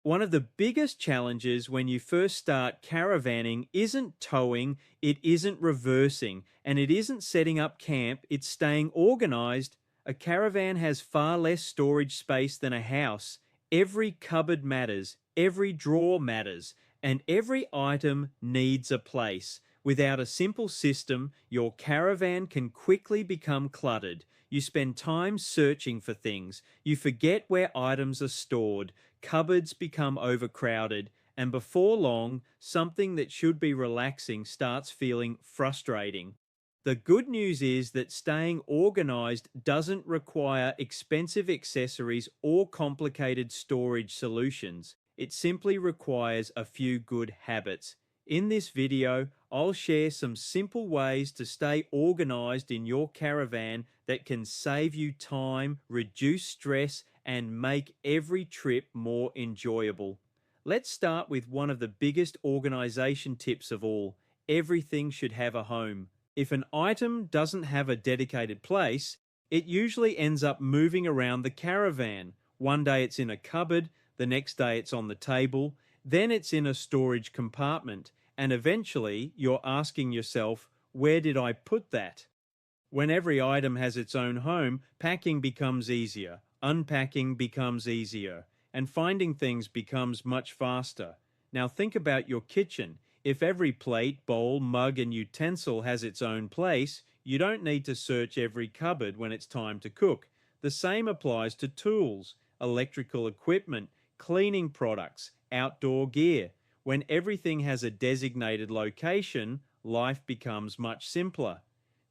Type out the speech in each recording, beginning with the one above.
One of the biggest challenges when you first start caravanning isn't towing, it isn't reversing, and it isn't setting up camp, it's staying organized. A caravan has far less storage space than a house. Every cupboard matters, every drawer matters, and every item needs a place. Without a simple system, your caravan can quickly become cluttered. You spend time searching for things. You forget where items are stored. Cupboards become overcrowded. And before long, something that should be relaxing starts feeling frustrating. The good news is that staying organized doesn't require expensive accessories or complicated storage solutions. It simply requires a few good habits. In this video, I'll share some simple ways to stay organized in your caravan that can save you time, reduce stress, and make every trip more enjoyable. Let's start with one of the biggest organization tips of all. Everything should have a home. If an item doesn't have a dedicated place, it usually ends up moving around the caravan. One day it's in a cupboard, the next day it's on the table, then it's in a storage compartment, and eventually you're asking yourself, where did I put that? When every item has its own home, packing becomes easier, unpacking becomes easier, and finding things becomes much faster. Now think about your kitchen. If every plate, bowl, mug, and utensil has its own place, you don't need to search every cupboard when it's time to cook. The same applies to tools, electrical equipment, cleaning products, outdoor gear. When everything has a designated location, life becomes much simpler.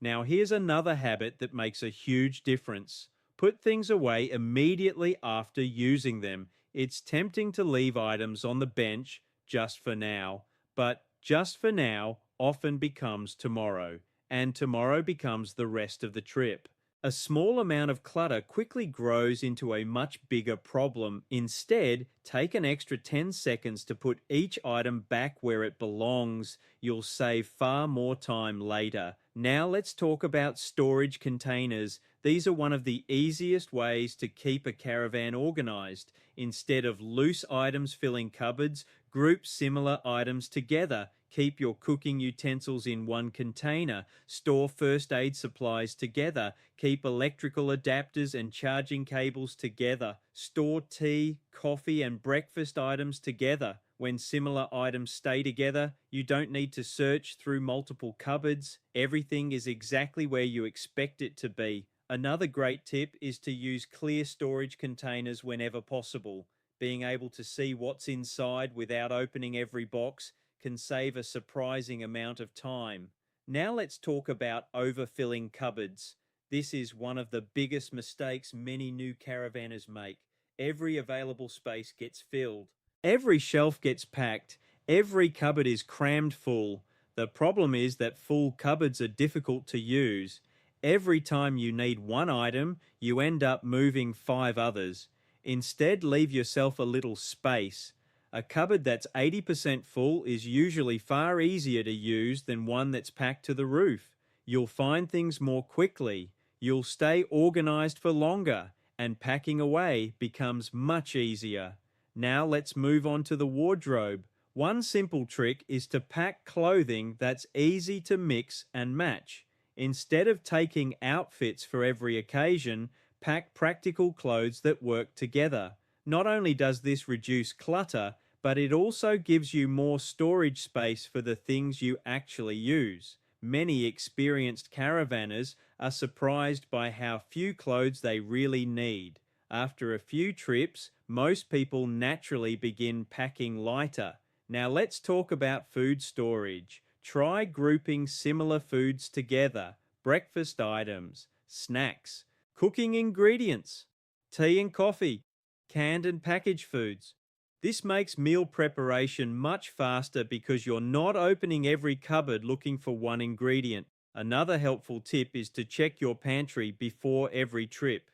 Now, here's another habit that makes a huge difference. Put things away immediately after using them. It's tempting to leave items on the bench just for now, but just for now often becomes tomorrow, and tomorrow becomes the rest of the trip. A small amount of clutter quickly grows into a much bigger problem. Instead, take an extra 10 seconds to put each item back where it belongs. You'll save far more time later. Now let's talk about storage containers. These are one of the easiest ways to keep a caravan organized. Instead of loose items filling cupboards, group similar items together. Keep your cooking utensils in one container. Store first aid supplies together. Keep electrical adapters and charging cables together. Store tea, coffee, and breakfast items together. When similar items stay together, you don't need to search through multiple cupboards. Everything is exactly where you expect it to be. Another great tip is to use clear storage containers whenever possible. Being able to see what's inside without opening every box can save a surprising amount of time. Now let's talk about overfilling cupboards. This is one of the biggest mistakes many new caravanners make. Every available space gets filled. Every shelf gets packed. Every cupboard is crammed full. The problem is that full cupboards are difficult to use. Every time you need one item, you end up moving 5 others. Instead, leave yourself a little space. A cupboard that's 80% full is usually far easier to use than one that's packed to the roof. You'll find things more quickly. You'll stay organized for longer, and packing away becomes much easier. Now let's move on to the wardrobe. One simple trick is to pack clothing that's easy to mix and match. Instead of taking outfits for every occasion, pack practical clothes that work together. Not only does this reduce clutter, but it also gives you more storage space for the things you actually use. Many experienced caravanners are surprised by how few clothes they really need. After a few trips, most people naturally begin packing lighter. Now let's talk about food storage. Try grouping similar foods together. Breakfast items, snacks, cooking ingredients, tea and coffee, canned and packaged foods. This makes meal preparation much faster because you're not opening every cupboard looking for one ingredient. Another helpful tip is to check your pantry before every trip.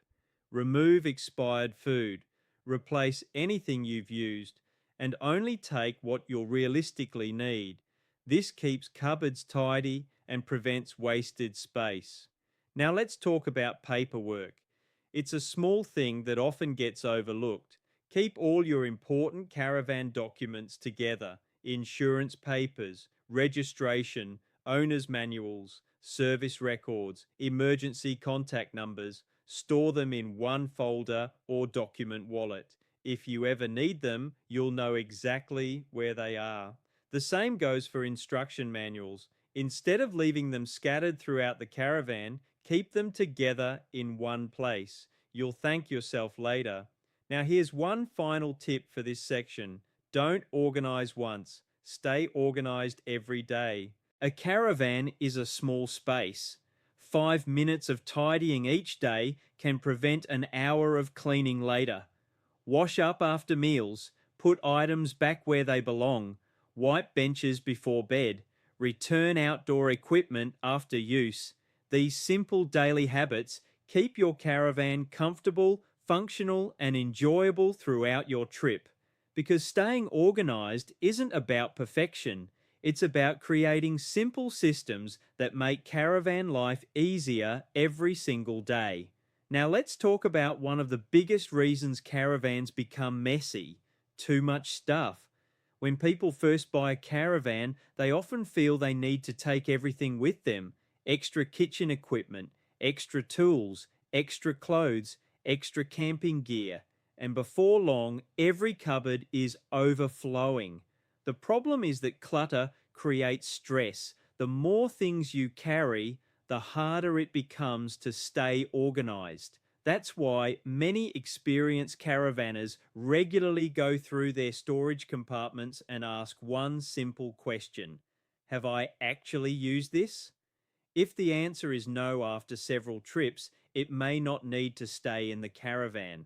Remove expired food. Replace anything you've used and only take what you'll realistically need. This keeps cupboards tidy and prevents wasted space. Now let's talk about paperwork. It's a small thing that often gets overlooked. Keep all your important caravan documents together: insurance papers, registration, owner's manuals, service records, emergency contact numbers. Store them in one folder or document wallet. If you ever need them, you'll know exactly where they are. The same goes for instruction manuals. Instead of leaving them scattered throughout the caravan, keep them together in one place. You'll thank yourself later. Now, here's one final tip for this section. Don't organize once. Stay organized every day. A caravan is a small space. 5 minutes of tidying each day can prevent an hour of cleaning later. Wash up after meals. Put items back where they belong. Wipe benches before bed. Return outdoor equipment after use. These simple daily habits keep your caravan comfortable, functional, and enjoyable throughout your trip. Because staying organized isn't about perfection, it's about creating simple systems that make caravan life easier every single day. Now let's talk about one of the biggest reasons caravans become messy: too much stuff. When people first buy a caravan, they often feel they need to take everything with them: extra kitchen equipment, extra tools, extra clothes, extra camping gear. And before long, every cupboard is overflowing. The problem is that clutter creates stress. The more things you carry, the harder it becomes to stay organized. That's why many experienced caravanners regularly go through their storage compartments and ask one simple question: have I actually used this? If the answer is no after several trips, it may not need to stay in the caravan.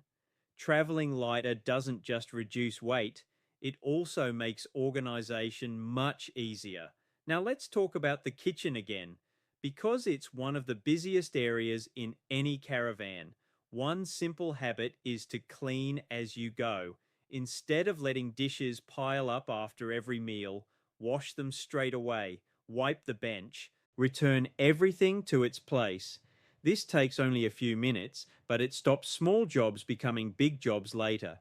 Traveling lighter doesn't just reduce weight, it also makes organization much easier. Now let's talk about the kitchen again. Because it's one of the busiest areas in any caravan, one simple habit is to clean as you go. Instead of letting dishes pile up after every meal, wash them straight away, wipe the bench, return everything to its place. This takes only a few minutes, but it stops small jobs becoming big jobs later.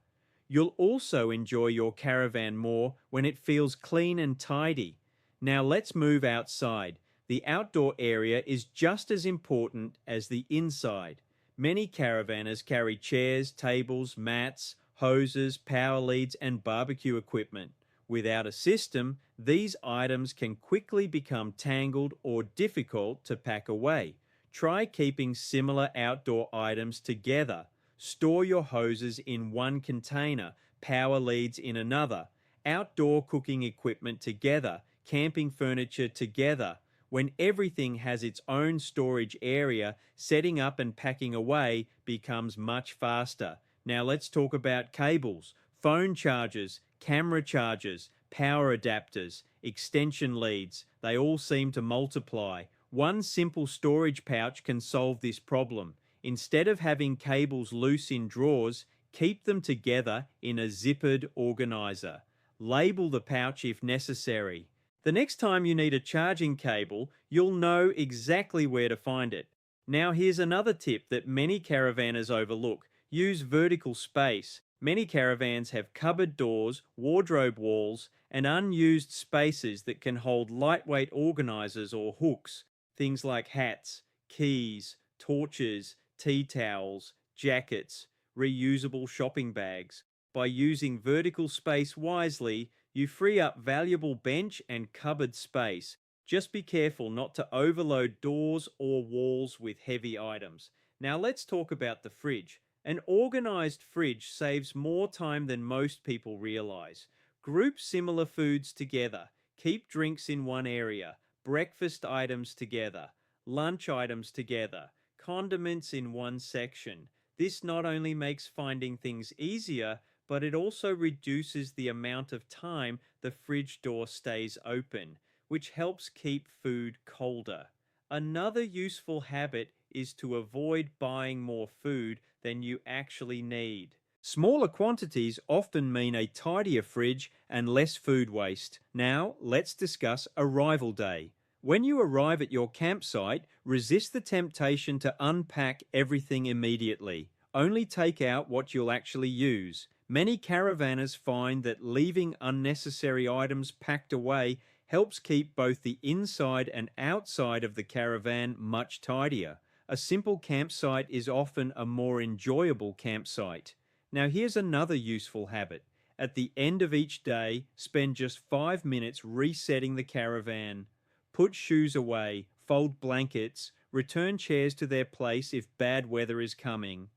You'll also enjoy your caravan more when it feels clean and tidy. Now let's move outside. The outdoor area is just as important as the inside. Many caravanners carry chairs, tables, mats, hoses, power leads, and barbecue equipment. Without a system, these items can quickly become tangled or difficult to pack away. Try keeping similar outdoor items together. Store your hoses in one container, power leads in another, outdoor cooking equipment together, camping furniture together. When everything has its own storage area, setting up and packing away becomes much faster. Now let's talk about cables, phone chargers, camera chargers, power adapters, extension leads. They all seem to multiply. One simple storage pouch can solve this problem. Instead of having cables loose in drawers, keep them together in a zippered organizer. Label the pouch if necessary. The next time you need a charging cable, you'll know exactly where to find it. Now here's another tip that many caravanners overlook: use vertical space. Many caravans have cupboard doors, wardrobe walls, and unused spaces that can hold lightweight organizers or hooks. Things like hats, keys, torches, tea towels, jackets, reusable shopping bags. By using vertical space wisely, you free up valuable bench and cupboard space. Just be careful not to overload doors or walls with heavy items. Now let's talk about the fridge. An organized fridge saves more time than most people realize. Group similar foods together. Keep drinks in one area, breakfast items together, lunch items together, condiments in one section. This not only makes finding things easier, but it also reduces the amount of time the fridge door stays open, which helps keep food colder. Another useful habit is to avoid buying more food than you actually need. Smaller quantities often mean a tidier fridge and less food waste. Now, let's discuss arrival day. When you arrive at your campsite, resist the temptation to unpack everything immediately. Only take out what you'll actually use. Many caravanners find that leaving unnecessary items packed away helps keep both the inside and outside of the caravan much tidier. A simple campsite is often a more enjoyable campsite. Now, here's another useful habit. At the end of each day, spend just 5 minutes resetting the caravan. Put shoes away, fold blankets, return chairs to their place if bad weather is coming.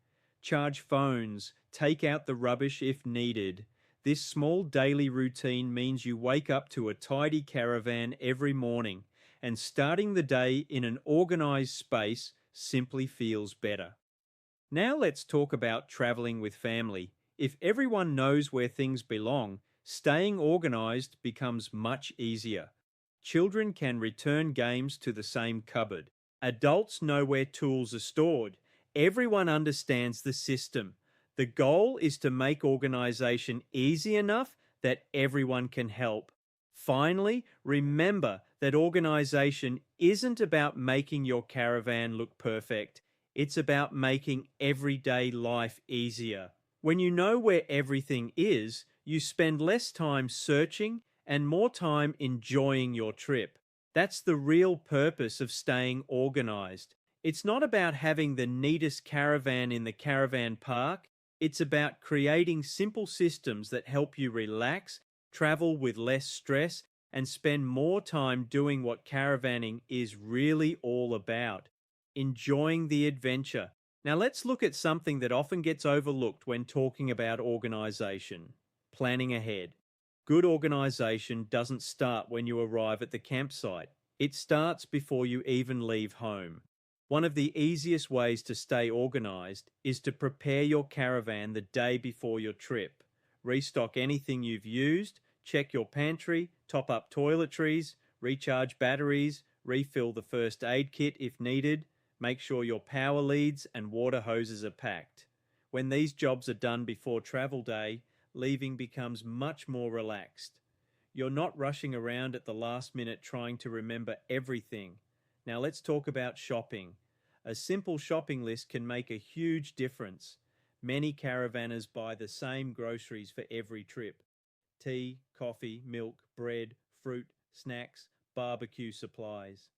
Charge phones, take out the rubbish if needed. This small daily routine means you wake up to a tidy caravan every morning, and starting the day in an organized space simply feels better. Now let's talk about traveling with family. If everyone knows where things belong, staying organized becomes much easier. Children can return games to the same cupboard. Adults know where tools are stored. Everyone understands the system. The goal is to make organization easy enough that everyone can help. Finally, remember that organization isn't about making your caravan look perfect. It's about making everyday life easier. When you know where everything is, you spend less time searching and more time enjoying your trip. That's the real purpose of staying organized. It's not about having the neatest caravan in the caravan park. It's about creating simple systems that help you relax, travel with less stress, and spend more time doing what caravanning is really all about, enjoying the adventure. Now let's look at something that often gets overlooked when talking about organization: planning ahead. Good organization doesn't start when you arrive at the campsite. It starts before you even leave home. One of the easiest ways to stay organized is to prepare your caravan the day before your trip. Restock anything you've used, check your pantry, top up toiletries, recharge batteries, refill the first aid kit if needed, make sure your power leads and water hoses are packed. When these jobs are done before travel day, leaving becomes much more relaxed. You're not rushing around at the last minute trying to remember everything. Now let's talk about shopping. A simple shopping list can make a huge difference. Many caravanners buy the same groceries for every trip: tea, coffee, milk, bread, fruit, snacks, barbecue supplies.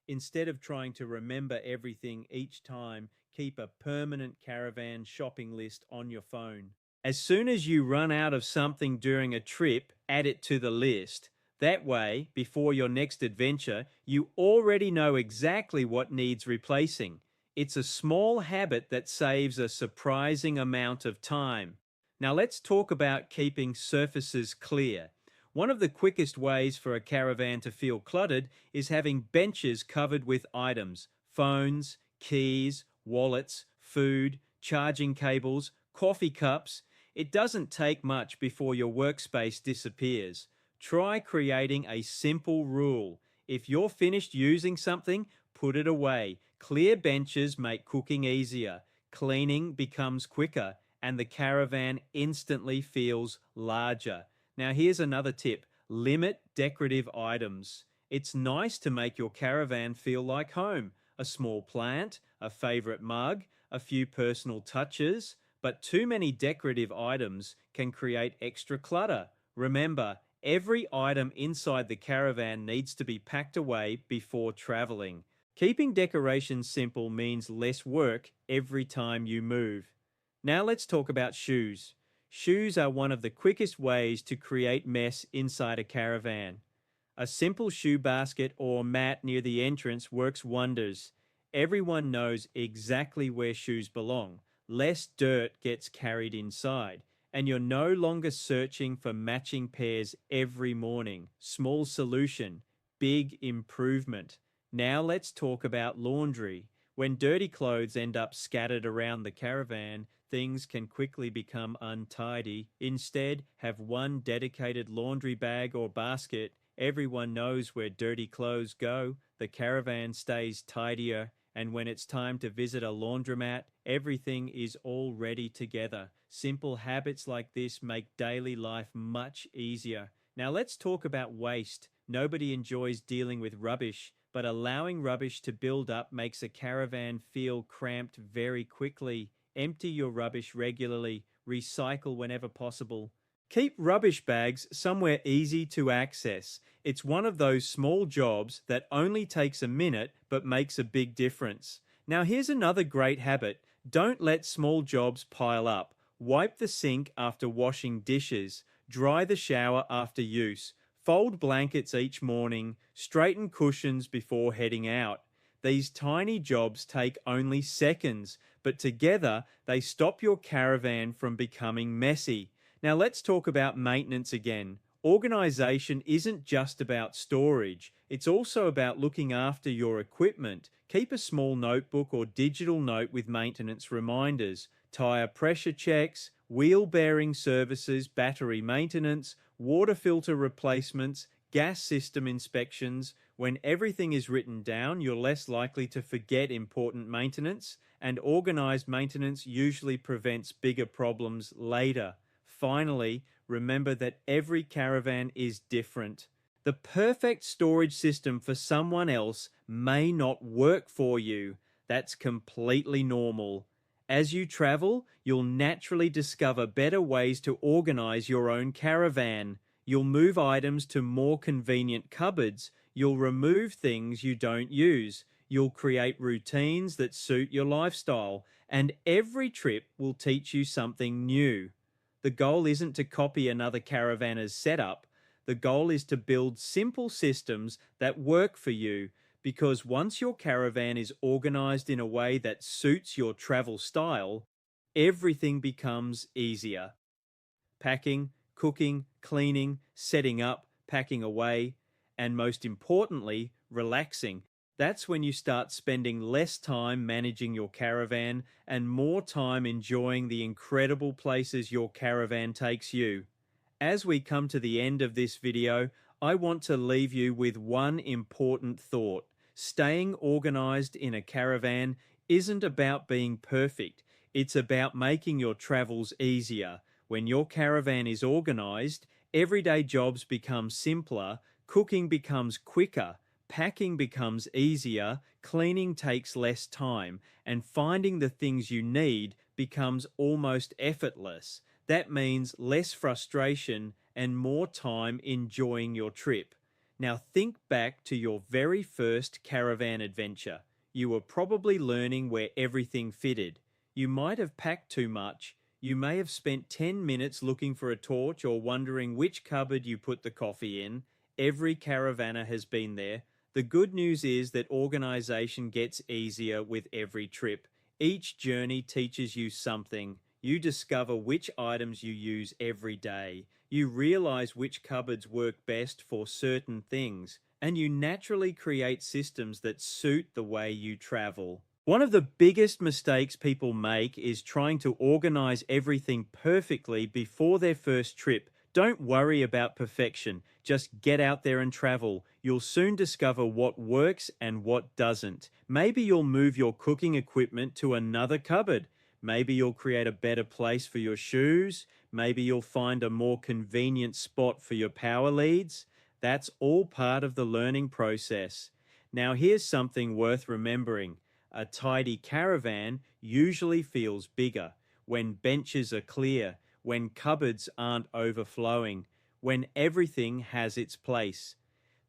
Instead of trying to remember everything each time, keep a permanent caravan shopping list on your phone. As soon as you run out of something during a trip, add it to the list. That way, before your next adventure, you already know exactly what needs replacing. It's a small habit that saves a surprising amount of time. Now let's talk about keeping surfaces clear. One of the quickest ways for a caravan to feel cluttered is having benches covered with items: phones, keys, wallets, food, charging cables, coffee cups. It doesn't take much before your workspace disappears. Try creating a simple rule. If you're finished using something, put it away. Clear benches make cooking easier. Cleaning becomes quicker, and the caravan instantly feels larger. Now, here's another tip: limit decorative items. It's nice to make your caravan feel like home. A small plant, a favorite mug, a few personal touches, but too many decorative items can create extra clutter. Remember, every item inside the caravan needs to be packed away before traveling. Keeping decorations simple means less work every time you move. Now let's talk about shoes. Shoes are one of the quickest ways to create mess inside a caravan. A simple shoe basket or mat near the entrance works wonders. Everyone knows exactly where shoes belong. Less dirt gets carried inside, and you're no longer searching for matching pairs every morning. Small solution, big improvement. Now let's talk about laundry. When dirty clothes end up scattered around the caravan, things can quickly become untidy. Instead, have one dedicated laundry bag or basket. Everyone knows where dirty clothes go. The caravan stays tidier, and when it's time to visit a laundromat, everything is all ready together. Simple habits like this make daily life much easier. Now let's talk about waste. Nobody enjoys dealing with rubbish, but allowing rubbish to build up makes a caravan feel cramped very quickly. Empty your rubbish regularly. recycle whenever possible. Keep rubbish bags somewhere easy to access. It's one of those small jobs that only takes a minute but makes a big difference. Now, here's another great habit. Don't let small jobs pile up. Wipe the sink after washing dishes. Dry the shower after use. Fold blankets each morning. Straighten cushions before heading out. These tiny jobs take only seconds, but together they stop your caravan from becoming messy. Now let's talk about maintenance again. Organisation isn't just about storage, it's also about looking after your equipment. Keep a small notebook or digital note with maintenance reminders, tyre pressure checks, wheel bearing services, battery maintenance, water filter replacements, gas system inspections. When everything is written down, you're less likely to forget important maintenance, and organised maintenance usually prevents bigger problems later. Finally, remember that every caravan is different. The perfect storage system for someone else may not work for you. That's completely normal. As you travel, you'll naturally discover better ways to organize your own caravan. You'll move items to more convenient cupboards. You'll remove things you don't use. You'll create routines that suit your lifestyle. And every trip will teach you something new. The goal isn't to copy another caravanner's setup. The goal is to build simple systems that work for you, because once your caravan is organized in a way that suits your travel style, everything becomes easier. Packing, cooking, cleaning, setting up, packing away, and most importantly, relaxing. That's when you start spending less time managing your caravan and more time enjoying the incredible places your caravan takes you. As we come to the end of this video, I want to leave you with one important thought. Staying organized in a caravan isn't about being perfect. It's about making your travels easier. When your caravan is organized, everyday jobs become simpler, cooking becomes quicker, packing becomes easier, cleaning takes less time, and finding the things you need becomes almost effortless. That means less frustration and more time enjoying your trip. Now think back to your very first caravan adventure. You were probably learning where everything fitted. You might have packed too much. You may have spent 10 minutes looking for a torch or wondering which cupboard you put the coffee in. Every caravanner has been there. The good news is that organisation gets easier with every trip. Each journey teaches you something. You discover which items you use every day. You realise which cupboards work best for certain things. And you naturally create systems that suit the way you travel. One of the biggest mistakes people make is trying to organise everything perfectly before their first trip. Don't worry about perfection. Just get out there and travel. You'll soon discover what works and what doesn't. Maybe you'll move your cooking equipment to another cupboard. Maybe you'll create a better place for your shoes. Maybe you'll find a more convenient spot for your power leads. That's all part of the learning process. Now here's something worth remembering. A tidy caravan usually feels bigger when benches are clear, when cupboards aren't overflowing, when everything has its place.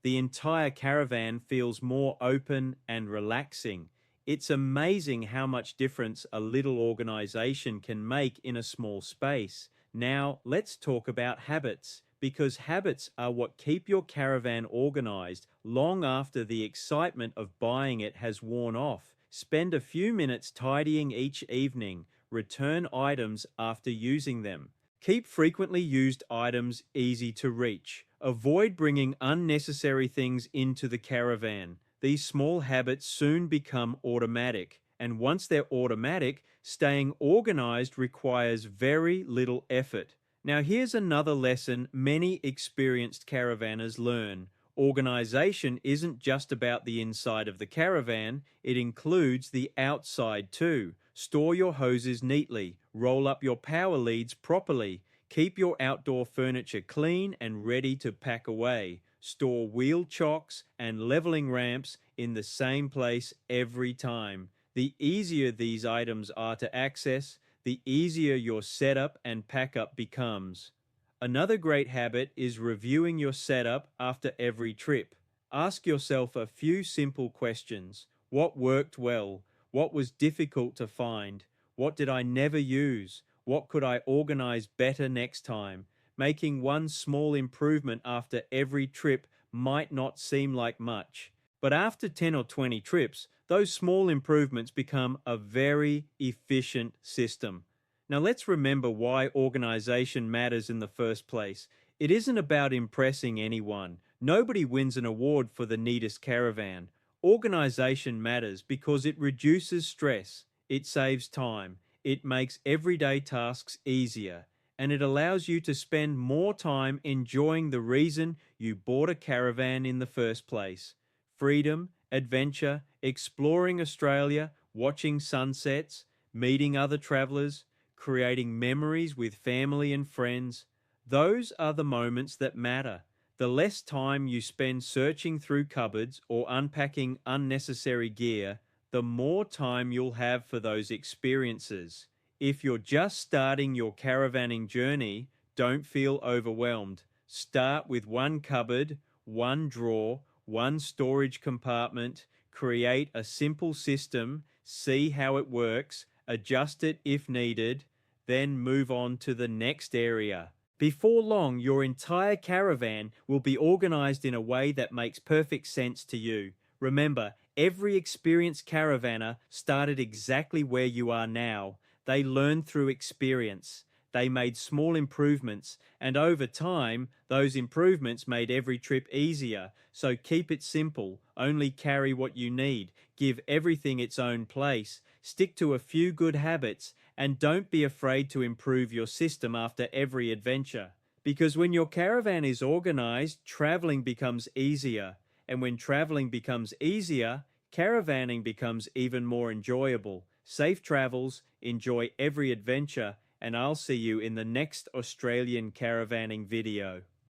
The entire caravan feels more open and relaxing. It's amazing how much difference a little organisation can make in a small space. Now, let's talk about habits, because habits are what keep your caravan organised long after the excitement of buying it has worn off. Spend a few minutes tidying each evening. Return items after using them. Keep frequently used items easy to reach. Avoid bringing unnecessary things into the caravan. These small habits soon become automatic. And once they're automatic, staying organized requires very little effort. Now here's another lesson many experienced caravanners learn. Organization isn't just about the inside of the caravan, it includes the outside too. Store your hoses neatly, roll up your power leads properly, keep your outdoor furniture clean and ready to pack away. Store wheel chocks and leveling ramps in the same place every time. The easier these items are to access, the easier your setup and pack up becomes. Another great habit is reviewing your setup after every trip. Ask yourself a few simple questions. What worked well? What was difficult to find? What did I never use? What could I organize better next time? Making one small improvement after every trip might not seem like much, but after 10 or 20 trips, those small improvements become a very efficient system. Now let's remember why organization matters in the first place. It isn't about impressing anyone. Nobody wins an award for the neatest caravan. Organization matters because it reduces stress, it saves time, it makes everyday tasks easier, and it allows you to spend more time enjoying the reason you bought a caravan in the first place. Freedom, adventure, exploring Australia, watching sunsets, meeting other travelers, creating memories with family and friends. Those are the moments that matter. The less time you spend searching through cupboards or unpacking unnecessary gear, the more time you'll have for those experiences. If you're just starting your caravanning journey, don't feel overwhelmed. Start with one cupboard, one drawer, one storage compartment. Create a simple system, see how it works, adjust it if needed, then move on to the next area. Before long, your entire caravan will be organized in a way that makes perfect sense to you. Remember, every experienced caravanner started exactly where you are now. They learned through experience. They made small improvements, and over time, those improvements made every trip easier. So keep it simple, only carry what you need, give everything its own place, stick to a few good habits, and don't be afraid to improve your system after every adventure. Because when your caravan is organized, traveling becomes easier. And when traveling becomes easier, caravanning becomes even more enjoyable. Safe travels, enjoy every adventure, and I'll see you in the next Australian caravanning video.